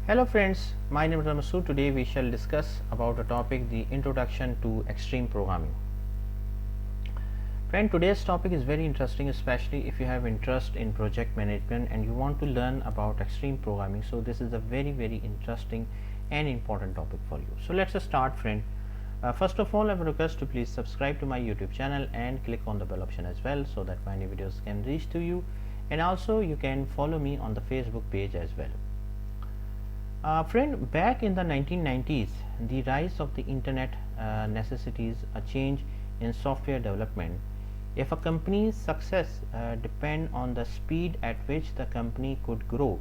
Hello friends, my name is Masood. Today we shall discuss about a topic, the introduction to extreme programming. Friend, today's topic is very interesting, especially if you have interest in project management and you want to learn about extreme programming. So this is a very interesting and important topic for you. So let's start, friend. First of all, I would request to please subscribe to my YouTube channel and click on the bell option as well, so that my new videos can reach to you, and also you can follow me on the Facebook page as well. Friend, back in the 1990s, the rise of the internet necessitates a change in software development. If a company's success depend on the speed at which the company could grow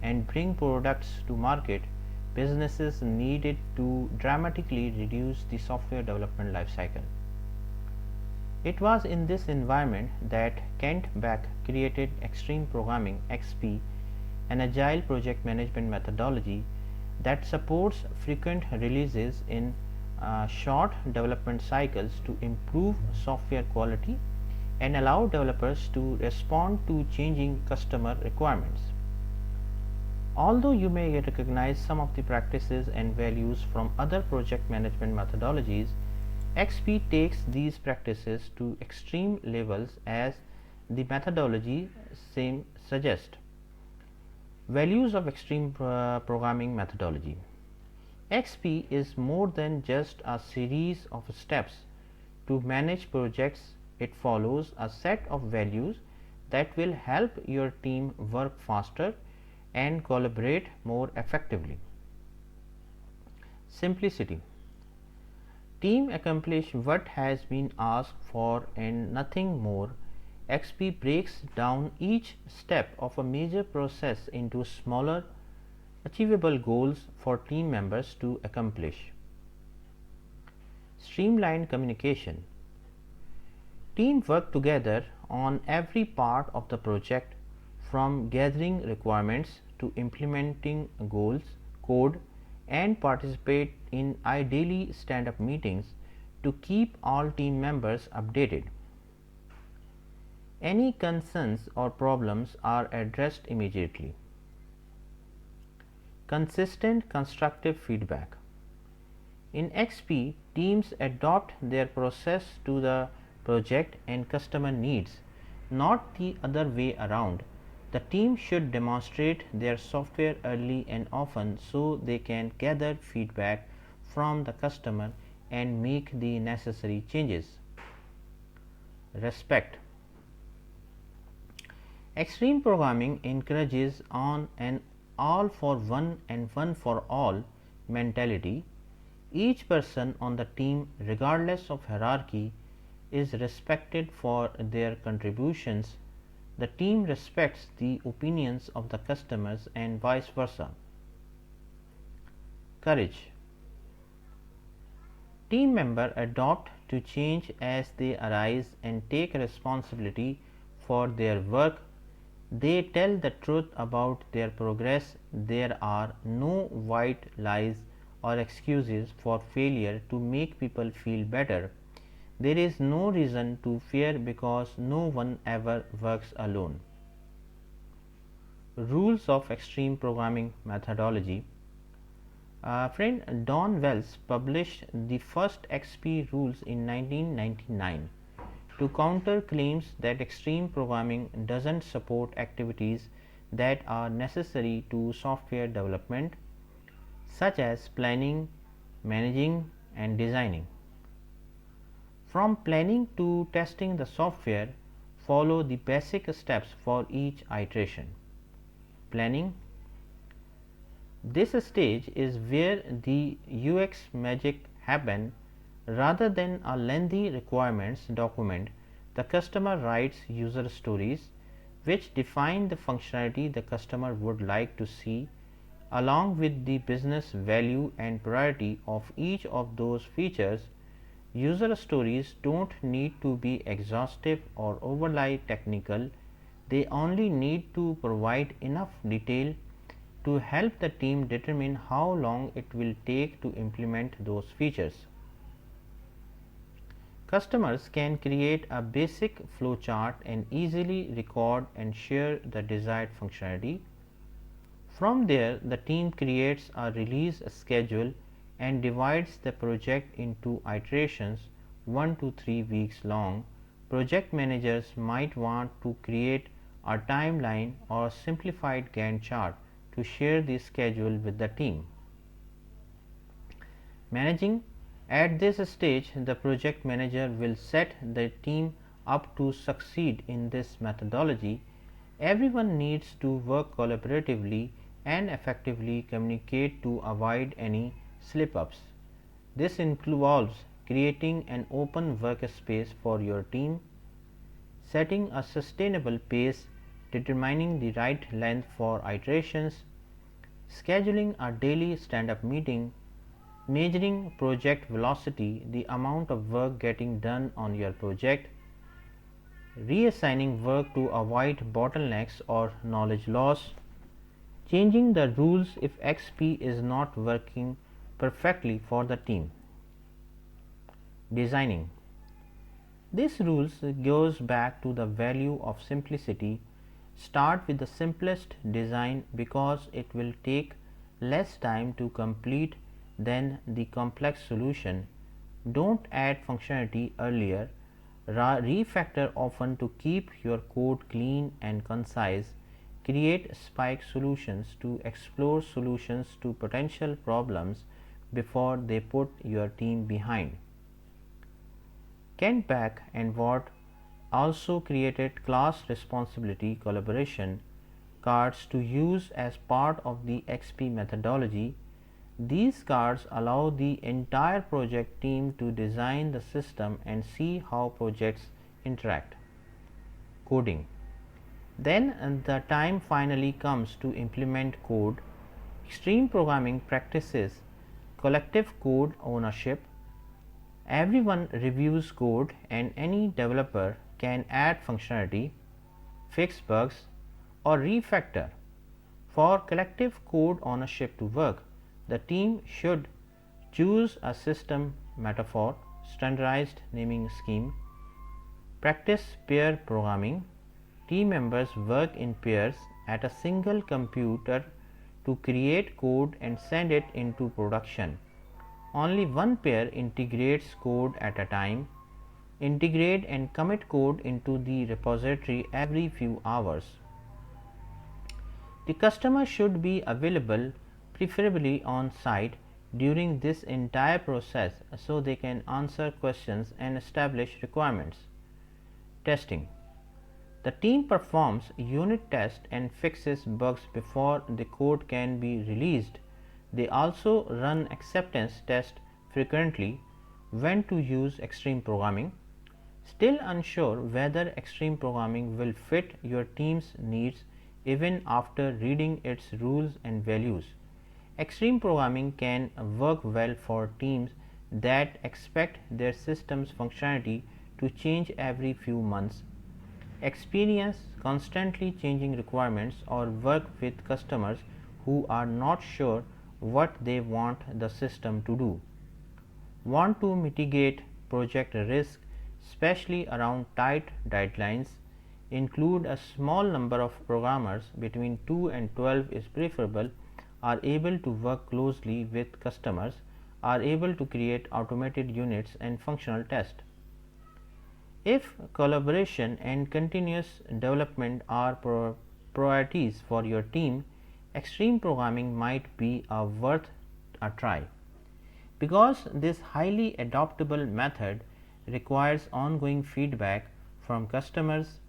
and bring products to market, businesses needed to dramatically reduce the software development life cycle. It was in this environment that Kent Beck created Extreme Programming (XP), an agile project management methodology that supports frequent releases in short development cycles to improve software quality and allow developers to respond to changing customer requirements. Although you may recognize some of the practices and values from other project management methodologies, XP takes these practices to extreme levels, as the methodology same suggests. Values of extreme programming methodology. XP is more than just a series of steps to manage projects. It follows a set of values that will help your team work faster and collaborate more effectively. Simplicity. Team accomplish what has been asked for and nothing more. XP breaks down each step of a major process into smaller, achievable goals for team members to accomplish. Streamlined communication. Team work together on every part of the project, from gathering requirements to implementing code, and participate in ideally stand-up meetings to keep all team members updated. Any concerns or problems are addressed immediately. Consistent constructive feedback. In XP, teams adopt their process to the project and customer needs, not the other way around. The team should demonstrate their software early and often so they can gather feedback from the customer and make the necessary changes. Respect. Extreme programming encourages on an all for one and one for all mentality. Each person on the team, regardless of hierarchy, is respected for their contributions. The team respects the opinions of the customers and vice versa. Courage. Team members adopt to change as they arise and take responsibility for their work. They tell the truth about their progress. There are no white lies or excuses for failure to make people feel better. There is no reason to fear because no one ever works alone. Rules of extreme programming methodology. Friend, Don Wells published the first XP rules in 1999 to counter claims that extreme programming doesn't support activities that are necessary to software development, such as planning, managing, and designing. From planning to testing the software, follow the basic steps for each iteration. Planning. This stage is where the UX magic happens. Rather than a lengthy requirements document, the customer writes user stories which define the functionality the customer would like to see, along with the business value and priority of each of those features. User stories don't need to be exhaustive or overly technical. They only need to provide enough detail to help the team determine how long it will take to implement those features. Customers can create a basic flowchart and easily record and share the desired functionality. From there, the team creates a release schedule and divides the project into iterations 1 to 3 weeks long. Project managers might want to create a timeline or simplified Gantt chart to share the schedule with the team. Managing. At this stage, the project manager will set the team up to succeed in this methodology. Everyone needs to work collaboratively and effectively communicate to avoid any slip ups. This involves creating an open workspace for your team, setting a sustainable pace, determining the right length for iterations, scheduling a daily stand up meeting, measuring project velocity, the amount of work getting done on your project, reassigning work to avoid bottlenecks or knowledge loss, changing the rules if XP is not working perfectly for the team. Designing. This rules goes back to the value of simplicity. Start with the simplest design because it will take less time to complete than the complex solution. Don't add functionality earlier. Refactor often to keep your code clean and concise. Create spike solutions to explore solutions to potential problems before they put your team behind. Kent Beck and Watt also created class responsibility collaboration cards to use as part of the XP methodology. These cards allow the entire project team to design the system and see how projects interact. Coding. Then the time finally comes to implement code. Extreme programming practices collective code ownership. Everyone reviews code and any developer can add functionality, fix bugs or refactor. For collective code ownership to work, the team should choose a system metaphor, standardized naming scheme, practice pair programming. Team members work in pairs at a single computer to create code and send it into production. Only one pair integrates code at a time. Integrate and commit code into the repository every few hours. The customer should be available, preferably on site, during this entire process so they can answer questions and establish requirements. Testing. The team performs unit tests and fixes bugs before the code can be released. They also run acceptance tests frequently. When to use extreme programming. Still unsure whether extreme programming will fit your team's needs even after reading its rules and values. Extreme programming can work well for teams that expect their system's functionality to change every few months, experience constantly changing requirements, or work with customers who are not sure what they want the system to do. Want to mitigate project risk, especially around tight deadlines. Include a small number of programmers between 2 and 12 is preferable, are able to work closely with customers, are able to create automated units and functional test. If collaboration and continuous development are priorities for your team, extreme programming might be worth a try. Because this highly adaptable method requires ongoing feedback from customers,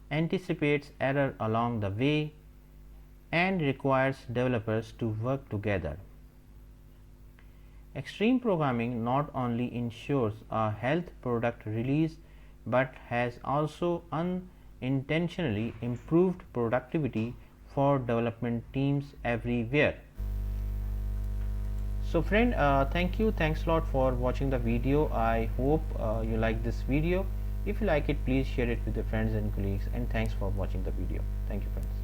anticipates error along the way, and requires developers to work together. Extreme programming not only ensures a health product release, but has also unintentionally improved productivity for development teams everywhere. So friend, thanks a lot for watching the video. I hope you like this video. If you like it, please share it with your friends and colleagues, and thanks for watching the video. Thank you friends.